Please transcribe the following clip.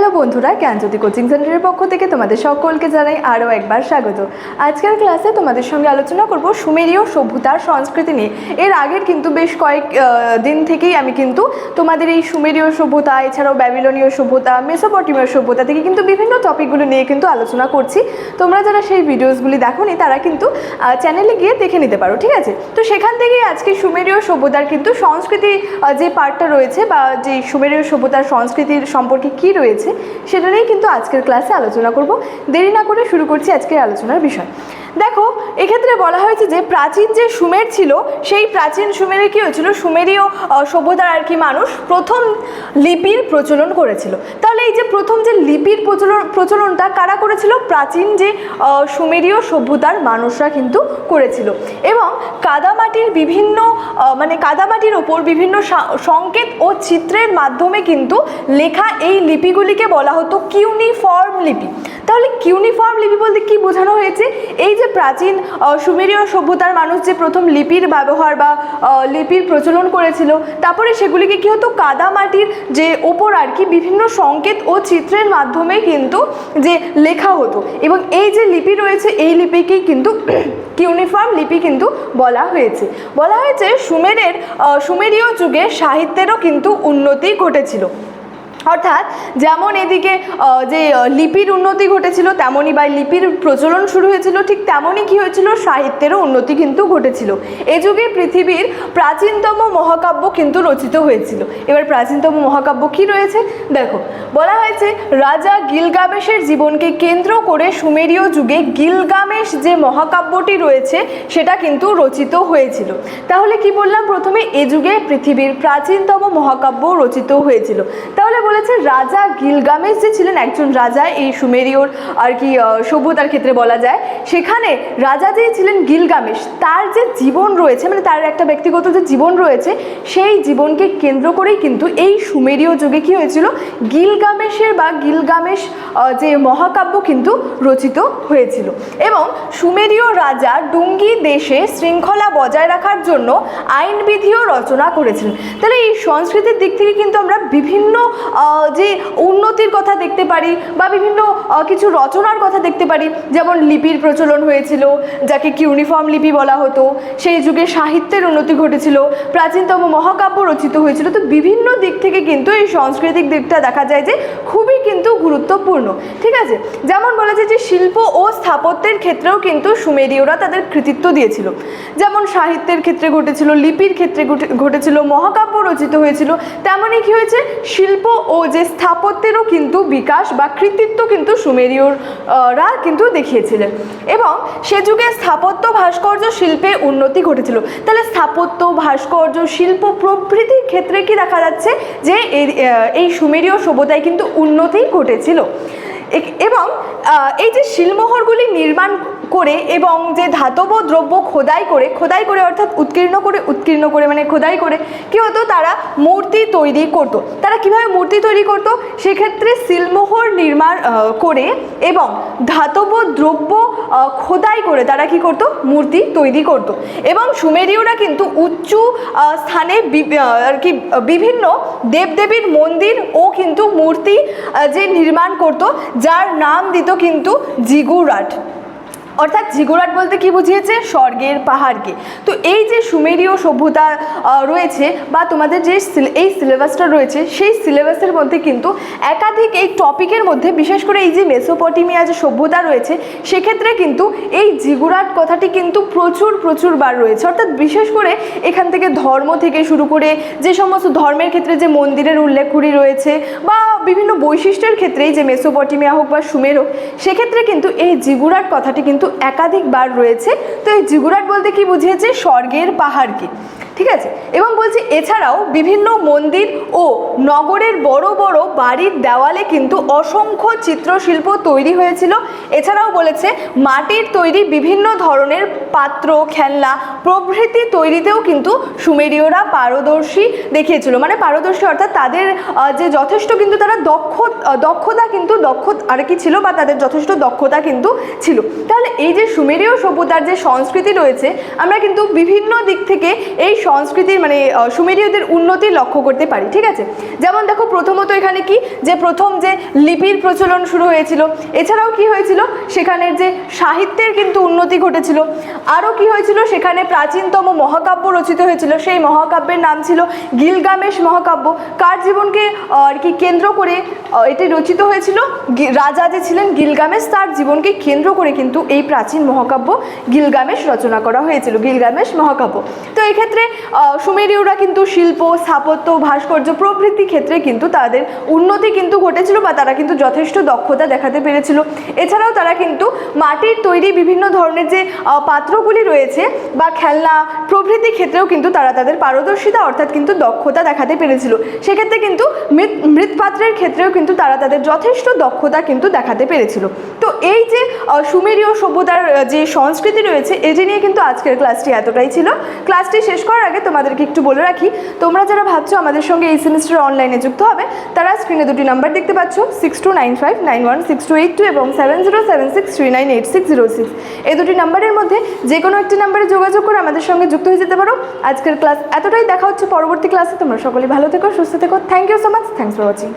Hello বন্ধুরা, জ্ঞানজ্যোতি coaching সেন্টারের পক্ষ থেকে তোমাদের সকলকে জানাই আরও একবার স্বাগত। আজকের ক্লাসে তোমাদের সঙ্গে আলোচনা করব সুমেরীয় সভ্যতার সংস্কৃতি নিয়ে। এর আগের কিন্তু বেশ কয়েক দিন থেকেই আমি কিন্তু তোমাদের এই সুমেরীয় সভ্যতা, এছাড়াও ব্যাবিলনীয় সভ্যতা, মেসোপটেমীয় সভ্যতা থেকে কিন্তু বিভিন্ন টপিকগুলো নিয়ে কিন্তু আলোচনা করছি। তোমরা যারা সেই ভিডিওসগুলি দেখোনি তারা কিন্তু চ্যানেলে গিয়ে দেখে নিতে পারো, ঠিক আছে? তো সেখান থেকেই আজকে সুমেরীয় সভ্যতার কিন্তু সংস্কৃতি যে পার্টটা রয়েছে বা যে সুমেরীয় সভ্যতার সংস্কৃতির সম্পর্কে কী রয়েছে সেটা নিয়েই কিন্তু আজকের ক্লাসে আলোচনা করব। দেরি না করে শুরু করছি আজকের আলোচনার বিষয়। দেখো, এক্ষেত্রে বলা হয়েছে যে প্রাচীন যে সুমের ছিল, সেই প্রাচীন সুমেরে কী হয়েছিল, সুমেরীয় সভ্যতার আর কি মানুষ প্রথম লিপির প্রচলন করেছিল। তাহলে এই যে প্রথম যে লিপির প্রচলনটা কারা করেছিল? প্রাচীন যে সুমেরীয় সভ্যতার মানুষরা কিন্তু করেছিল। এবং কাদামাটির বিভিন্ন কাদামাটির ওপর বিভিন্ন সংকেত ও চিত্রের মাধ্যমে কিন্তু লেখা এই লিপিগুলিকে বলা হতো কিউনিফর্ম লিপি। তাহলে কিউনিফর্ম লিপি বলতে কি বোঝানো হয়েছে? এই যে প্রাচীন সুমেরীয় সভ্যতার মানুষ যে প্রথম লিপির ব্যবহার বা লিপির প্রচলন করেছিল, তারপরে সেগুলিকে কি হতো, কাদামাটির যে ওপর আর কি বিভিন্ন সংকেত ও চিত্রের মাধ্যমে কিন্তু যে লেখা হতো। এবং এই যে লিপি রয়েছে এই লিপিকেই কিন্তু কিউনিফর্ম লিপি কিন্তু বলা হয়েছে। সুমেরীয় যুগে সাহিত্যেরও কিন্তু উন্নতি ঘটেছিল। অর্থাৎ যেমন এদিকে যে লিপির উন্নতি ঘটেছিল তেমনই বা লিপির প্রচলন শুরু হয়েছিল, ঠিক তেমনই কী হয়েছিল, সাহিত্যেরও উন্নতি কিন্তু ঘটেছিল। এ যুগে পৃথিবীর প্রাচীনতম মহাকাব্য কিন্তু রচিত হয়েছিল। এবার প্রাচীনতম মহাকাব্য কী রয়েছে দেখো, বলা হয়েছে রাজা গিলগামেশের জীবনকে কেন্দ্র করে সুমেরীয় যুগে গিলগামেশ যে মহাকাব্যটি রয়েছে সেটা কিন্তু রচিত হয়েছিল। তাহলে কি বললাম প্রথমে, এ যুগে পৃথিবীর প্রাচীনতম মহাকাব্য রচিত হয়েছিল। তাহলে বলেছে রাজা গিলগামেশ যে ছিলেন একজন রাজা এই সুমেরীয় আর কি সভ্যতার ক্ষেত্রে বলা যায়, সেখানে রাজা যে ছিলেন গিলগামেশ, তার যে জীবন রয়েছে তার একটা ব্যক্তিগত যে জীবন রয়েছে সেই জীবনকে কেন্দ্র করেই কিন্তু এই সুমেরীয় যুগে কী হয়েছিল, গিলগামেশ যে মহাকাব্য কিন্তু রচিত হয়েছিল। এবং সুমেরীয় রাজা ডুঙ্গি দেশে শৃঙ্খলা বজায় রাখার জন্য আইনবিধিও রচনা করেছিলেন। তাহলে এই সংস্কৃতির দিক থেকে কিন্তু আমরা বিভিন্ন যে উন্নতির কথা দেখতে পারি বা বিভিন্ন কিছু রচনার কথা দেখতে পারি। যেমন লিপির প্রচলন হয়েছিল, যাকে কিউনিফর্ম লিপি বলা হতো। সেই যুগে সাহিত্যের উন্নতি ঘটেছিল, প্রাচীনতম মহাকাব্য রচিত হয়েছিল। তো বিভিন্ন দিক থেকে কিন্তু এই সাংস্কৃতিক দিকটা দেখা যায় যে খুবই কিন্তু গুরুত্বপূর্ণ, ঠিক আছে? যেমন বলেছে যে শিল্প ও স্থাপত্যের ক্ষেত্রেও কিন্তু সুমেরীয়রা তাদের কৃতিত্ব দিয়েছিল। যেমন সাহিত্যের ক্ষেত্রে ঘটেছিল, লিপির ক্ষেত্রে ঘটেছিল, মহাকাব্য রচিত হয়েছিল, তেমনই কী হয়েছে, শিল্প ও যে স্থাপত্যেরও কিন্তু বিকাশ বা কৃতিত্ব কিন্তু সুমেরীয়রা কিন্তু দেখিয়েছিলেন। এবং সে যুগে স্থাপত্য ভাস্কর্য শিল্পে উন্নতি ঘটেছিল। তাহলে স্থাপত্য, ভাস্কর্য, শিল্প প্রভৃতির ক্ষেত্রে কি দেখা যাচ্ছে যে এই সুমেরীয় সভ্যতায় কিন্তু উন্নতি ঘটেছিল। এবং এই যে শিলমোহরগুলি নির্মাণ করে এবং যে ধাতব দ্রব্য খোদাই করে অর্থাৎ উৎকীর্ণ করে খোদাই করে কী হতো, তারা মূর্তি তৈরি করতো। তারা কিভাবে মূর্তি তৈরি করতো? সেক্ষেত্রে শিলমোহর নির্মাণ করে এবং ধাতব দ্রব্য খোদাই করে তারা কি করতো, মূর্তি তৈরি করতো। এবং সুমেরীয়রা কিন্তু উচ্চ স্থানে আর কি বিভিন্ন দেবদেবীর মন্দির ও কিন্তু মূর্তি যে নির্মাণ করতো, যার নাম দিত কিন্তু জিগুরাট। অর্থাৎ জিগুরাট বলতে কি বুঝিয়েছে, স্বর্গের পাহাড়কে। তো এই যে সুমেরীয় সভ্যতা রয়েছে বা তোমাদের যে এই সিলেবাসটা রয়েছে, সেই সিলেবাসের মধ্যে কিন্তু একাধিক এই টপিকের মধ্যে বিশেষ করে এই যে মেসোপটেমিয়া যে সভ্যতা রয়েছে সেক্ষেত্রে কিন্তু এই জিগুরাট কথাটি কিন্তু প্রচুর বার রয়েছে। অর্থাৎ বিশেষ করে এখান থেকে ধর্ম থেকে শুরু করে যে সমস্ত ধর্মের ক্ষেত্রে যে মন্দিরের উল্লেখগুলি রয়েছে বা বিভিন্ন বৈশিষ্ট্যের ক্ষেত্রে যে মেসোপটেমিয়া হোক বা সুমের হোক, সেক্ষেত্রে কিন্তু এই জিগুরাট কথাটি কিন্তু একাধিকবার রয়েছে। তো এই জিগুরাট বলতে কি বুঝিয়েছে, স্বর্গের পাহাড়কে, ঠিক আছে? এবং বলছে এছাড়াও বিভিন্ন মন্দির ও নগরের বড় বড় বাড়ির দেওয়ালে কিন্তু অসংখ্য চিত্রশিল্প তৈরি হয়েছিল। এছাড়াও বলেছে মাটির তৈরি বিভিন্ন ধরনের পাত্র, খেলনা প্রভৃতি তৈরিতেও কিন্তু সুমেরীয়রা পারদর্শী দেখিয়েছিল। পারদর্শী অর্থাৎ তাদের যে যথেষ্ট কিন্তু তারা দক্ষতা কিন্তু আর কি ছিল বা তাদের যথেষ্ট দক্ষতা কিন্তু ছিল। তাহলে এই যে সুমেরীয় সভ্যতার যে সংস্কৃতি রয়েছে, আমরা কিন্তু বিভিন্ন দিক থেকে এই সংস্কৃতির মানে সুমেরীয়দের উন্নতি লক্ষ্য করতে পারি, ঠিক আছে। যেমন দেখো প্রথমত এখানে কি যে প্রথম যে লিপির প্রচলন শুরু হয়েছিল, এছাড়াও কি হয়েছিল সেখানের যে সাহিত্যের কিন্তু উন্নতি ঘটেছিল। আরও কি হয়েছিল, সেখানে প্রাচীনতম মহাকাব্য রচিত হয়েছিল, সেই মহাকাব্যের নাম ছিল গিলগামেশ মহাকাব্য। কার জীবনকে আর কি কেন্দ্র করে এটি রচিত হয়েছিল? রাজা যে ছিলেন গিলগামেশ, তার জীবনকে কেন্দ্র করে কিন্তু এই প্রাচীন মহাকাব্য গিলগামেশ রচনা করা হয়েছিল, গিলগামেশ মহাকাব্য। তো এক্ষেত্রে সুমেরীয়রা কিন্তু শিল্প, স্থাপত্য, ভাস্কর্য প্রভৃতি ক্ষেত্রে কিন্তু তাদের উন্নতি কিন্তু ঘটেছিল, বা তারা কিন্তু যথেষ্ট দক্ষতা দেখাতে পেরেছিল। এছাড়াও তারা কিন্তু মাটির তৈরি বিভিন্ন ধরনের যে পাত্রগুলি রয়েছে বা খেলনা প্রভৃতি ক্ষেত্রেও কিন্তু তারা তাদের পারদর্শিতা অর্থাৎ কিন্তু দক্ষতা দেখাতে পেরেছিল। সেক্ষেত্রে কিন্তু মৃৎপাত্রের ক্ষেত্রেও কিন্তু তারা তাদের যথেষ্ট দক্ষতা কিন্তু দেখাতে পেরেছিল। তো এই যে সুমেরীয় সভ্যতার যে সংস্কৃতি রয়েছে, এটি নিয়ে কিন্তু আজকের ক্লাসটি এতটাই ছিল। ক্লাসটি শেষ করার আগে তোমাদেরকে একটু বলে রাখি, তোমরা যারা ভাবছো আমাদের সঙ্গে এই সেমিস্টার অনলাইনে যুক্ত হবে, তারা স্ক্রিনে দুটি নাম্বার দেখতে পাচ্ছ, 6295916282 এবং 7076398606। এই দুটি নাম্বারের মধ্যে যে কোনো একটি নাম্বারে যোগাযোগ করে আমাদের সঙ্গে যুক্ত হয়ে যেতে পারো। আজকের ক্লাস এতটাই, দেখা হচ্ছে পরবর্তী ক্লাসে। তোমরা সকলেই ভালো থেকো, সুস্থ থেকো। Thank you so much, thanks for watching.